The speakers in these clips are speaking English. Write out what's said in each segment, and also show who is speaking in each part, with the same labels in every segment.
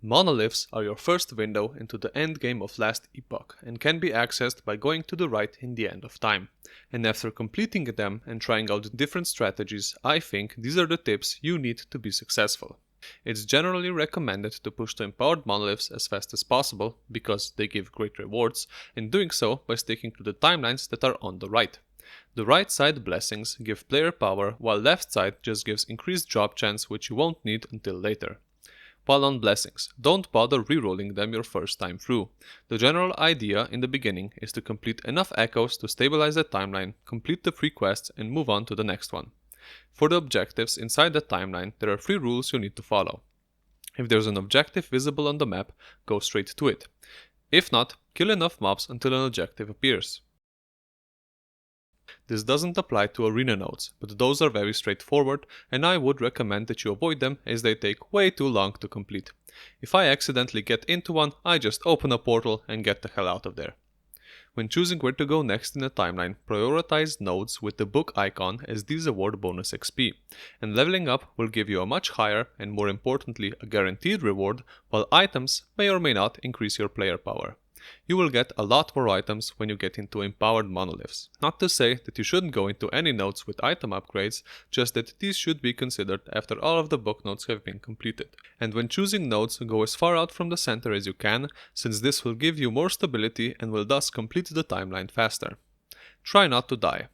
Speaker 1: Monoliths are your first window into the endgame of Last Epoch and can be accessed by going to the right in the end of time. And after completing them and trying out different strategies, I think these are the tips you need to be successful. It's generally recommended to push to empowered monoliths as fast as possible because they give great rewards, and doing so by sticking to the timelines that are on the right. The right side blessings give player power, while left side just gives increased drop chance, which you won't need until later. While on blessings, don't bother rerolling them your first time through. The general idea in the beginning is to complete enough echoes to stabilize the timeline, complete the free quests, and move on to the next one. For the objectives inside the timeline, there are 3 rules you need to follow. If there's an objective visible on the map, go straight to it. If not, kill enough mobs until an objective appears. This doesn't apply to arena nodes, but those are very straightforward, and I would recommend that you avoid them as they take way too long to complete. If I accidentally get into one, I just open a portal and get the hell out of there. When choosing where to go next in the timeline, prioritize nodes with the book icon, as these award bonus XP, and leveling up will give you a much higher and, more importantly, a guaranteed reward, while items may or may not increase your player power. You will get a lot more items when you get into empowered monoliths. Not to say that you shouldn't go into any nodes with item upgrades, just that these should be considered after all of the book nodes have been completed. And when choosing nodes, go as far out from the center as you can, since this will give you more stability and will thus complete the timeline faster. Try not to die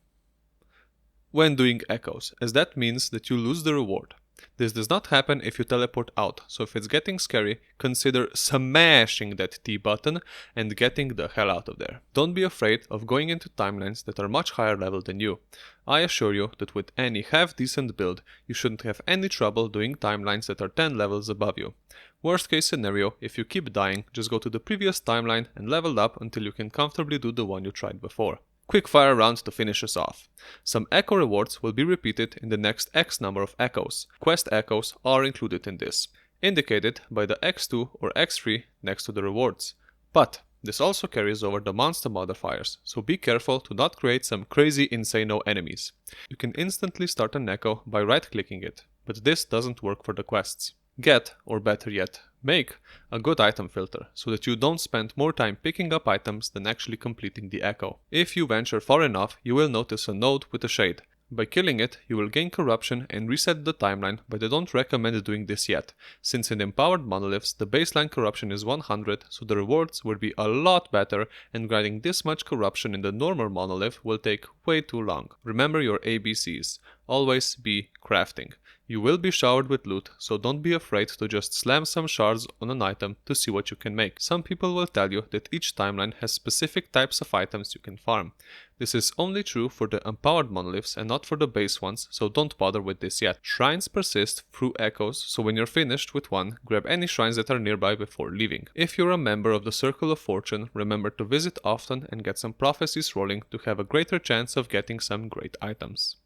Speaker 1: when doing echoes, as that means that you lose the reward. This does not happen if you teleport out, so if it's getting scary, consider smashing that T button and getting the hell out of there. Don't be afraid of going into timelines that are much higher level than you. I assure you that with any half-decent build, you shouldn't have any trouble doing timelines that are 10 levels above you. Worst case scenario, if you keep dying, just go to the previous timeline and level up until you can comfortably do the one you tried before. Quickfire round to finish us off. Some echo rewards will be repeated in the next X number of echoes. Quest echoes are included in this, indicated by the X2 or X3 next to the rewards. But this also carries over the monster modifiers, so be careful to not create some crazy insano enemies. You can instantly start an echo by right-clicking it, but this doesn't work for the quests. Get, or better yet, make a good item filter, so that you don't spend more time picking up items than actually completing the echo. If you venture far enough, you will notice a node with a shade. By killing it, you will gain corruption and reset the timeline, but I don't recommend doing this yet, since in empowered monoliths the baseline corruption is 100, so the rewards will be a lot better, and grinding this much corruption in the normal monolith will take way too long. Remember your ABCs. Always be crafting. You will be showered with loot, so don't be afraid to just slam some shards on an item to see what you can make. Some people will tell you that each timeline has specific types of items you can farm. This is only true for the empowered monoliths and not for the base ones, so don't bother with this yet. Shrines persist through echoes, so when you're finished with one, grab any shrines that are nearby before leaving. If you're a member of the Circle of Fortune, remember to visit often and get some prophecies rolling to have a greater chance of getting some great items.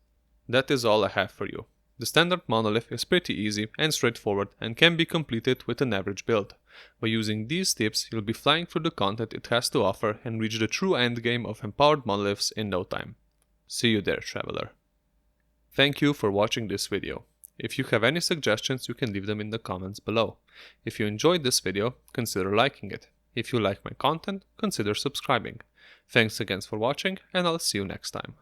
Speaker 1: That is all I have for you. The standard monolith is pretty easy and straightforward and can be completed with an average build. By using these tips, you'll be flying through the content it has to offer and reach the true endgame of empowered monoliths in no time. See you there, traveler. Thank you for watching this video. If you have any suggestions, you can leave them in the comments below. If you enjoyed this video, consider liking it. If you like my content, consider subscribing. Thanks again for watching, and I'll see you next time.